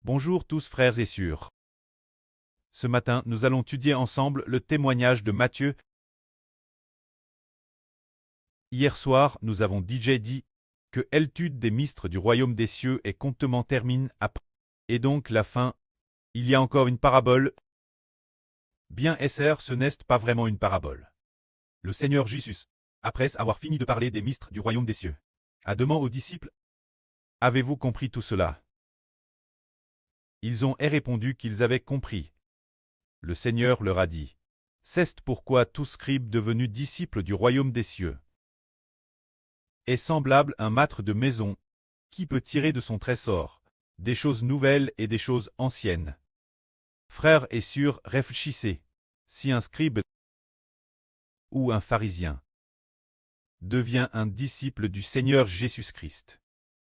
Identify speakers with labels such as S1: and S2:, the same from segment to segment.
S1: Bonjour tous frères et sœurs. Ce matin, nous allons étudier ensemble le témoignage de Matthieu. Hier soir, nous avons dit que l'étude des mystères du royaume des cieux est comptement termine après. Et donc la fin. Il y a encore une parabole. Bien SR, ce n'est pas vraiment une parabole. Le Seigneur Jésus, après avoir fini de parler des mystères du royaume des cieux, a demandé aux disciples: avez-vous compris tout cela? Ils ont répondu qu'ils avaient compris. Le Seigneur leur a dit: c'est pourquoi tout scribe devenu disciple du royaume des cieux est semblable à un maître de maison, qui peut tirer de son trésor des choses nouvelles et des choses anciennes. Frères et sœurs, réfléchissez. Si un scribe ou un pharisien devient un disciple du Seigneur Jésus-Christ,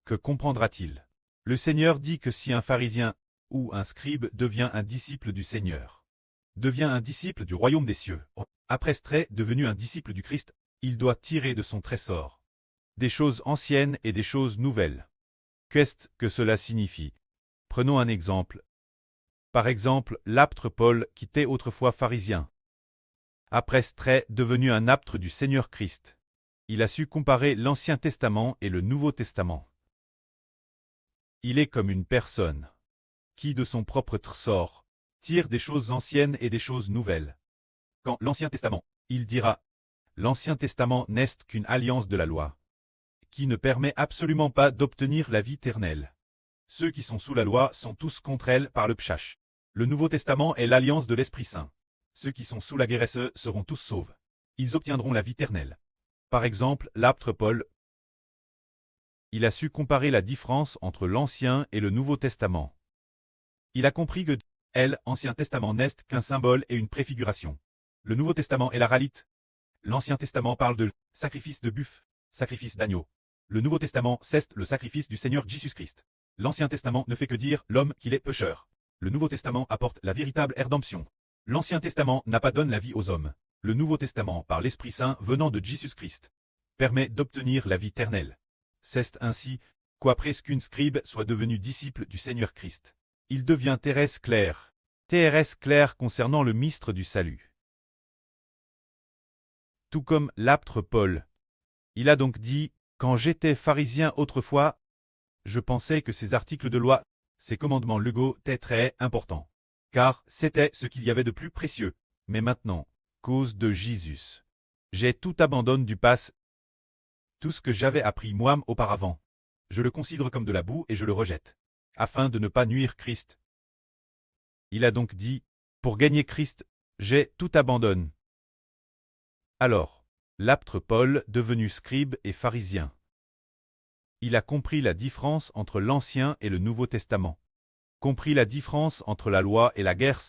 S1: que comprendra-t-il? Le Seigneur dit que si un pharisien ou un scribe devient un disciple du Seigneur, devient un disciple du royaume des cieux, après être devenu un disciple du Christ, il doit tirer de son trésor des choses anciennes et des choses nouvelles. Qu'est-ce que cela signifie? Prenons un exemple. Par exemple, l'apôtre Paul, qui était autrefois pharisien, après être devenu un apôtre du Seigneur Christ, il a su comparer l'Ancien Testament et le Nouveau Testament. Il est comme une personne qui, de son propre trésor, tire des choses anciennes et des choses nouvelles. Quand l'Ancien Testament, il dira: l'Ancien Testament n'est qu'une alliance de la loi, qui ne permet absolument pas d'obtenir la vie éternelle. Ceux qui sont sous la loi sont tous contre elle par le pshach. Le Nouveau Testament est l'alliance de l'Esprit Saint. Ceux qui sont sous la guérisse seront tous sauvés. Ils obtiendront la vie éternelle. Par exemple, l'apôtre Paul, il a su comparer la différence entre l'Ancien et le Nouveau Testament. Il a compris que l'Ancien Testament n'est qu'un symbole et une préfiguration. Le Nouveau Testament est la réalité. L'Ancien Testament parle de sacrifice de buffle, sacrifice d'agneau. Le Nouveau Testament, c'est le sacrifice du Seigneur Jésus-Christ. L'Ancien Testament ne fait que dire l'homme qu'il est pécheur. Le Nouveau Testament apporte la véritable rédemption. L'Ancien Testament n'a pas donné la vie aux hommes. Le Nouveau Testament, par l'Esprit Saint venant de Jésus-Christ, permet d'obtenir la vie éternelle. C'est ainsi qu'après qu'un scribe soit devenu disciple du Seigneur Christ, il devient TRS clair concernant le mystère du salut. Tout comme l'apôtre Paul. Il a donc dit: quand j'étais pharisien autrefois, je pensais que ces articles de loi, ces commandements légaux étaient très importants, car c'était ce qu'il y avait de plus précieux. Mais maintenant, cause de Jésus, j'ai tout abandonné du passé. Tout ce que j'avais appris moi auparavant, je le considère comme de la boue et je le rejette, afin de ne pas nuire Christ. Il a donc dit: pour gagner Christ, j'ai tout abandonné. Alors, l'apôtre Paul, devenu scribe et pharisien, il a compris la différence entre l'Ancien et le Nouveau Testament, compris la différence entre la loi et la guerre.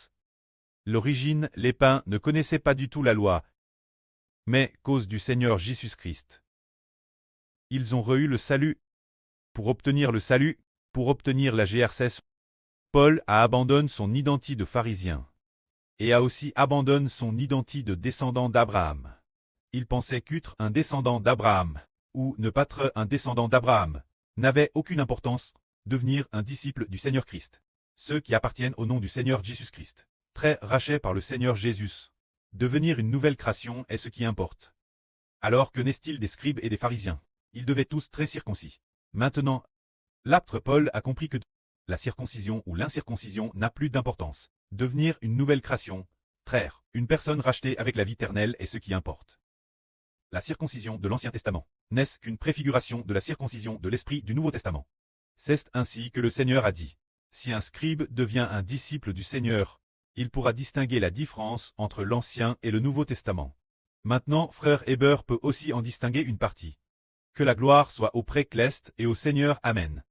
S1: L'origine, les païens ne connaissaient pas du tout la loi, mais, cause du Seigneur Jésus-Christ, ils ont reçu le salut. Pour obtenir le salut, pour obtenir la GRC, Paul a abandonné son identité de pharisien, et a aussi abandonné son identité de descendant d'Abraham. Il pensait qu'être un descendant d'Abraham, ou ne pas être un descendant d'Abraham, n'avait aucune importance. Devenir un disciple du Seigneur Christ. Ceux qui appartiennent au nom du Seigneur Jésus-Christ, très rachetés par le Seigneur Jésus. Devenir une nouvelle création est ce qui importe. Alors que n'est-il des scribes et des pharisiens? Ils devaient tous très circoncis. Maintenant, l'apôtre Paul a compris que la circoncision ou l'incirconcision n'a plus d'importance. Devenir une nouvelle création, frère, une personne rachetée avec la vie éternelle est ce qui importe. La circoncision de l'Ancien Testament n'est qu'une préfiguration de la circoncision de l'Esprit du Nouveau Testament. C'est ainsi que le Seigneur a dit: si un scribe devient un disciple du Seigneur, il pourra distinguer la différence entre l'Ancien et le Nouveau Testament. Maintenant, frère Heber peut aussi en distinguer une partie. Que la gloire soit auprès de Christ et au Seigneur. Amen.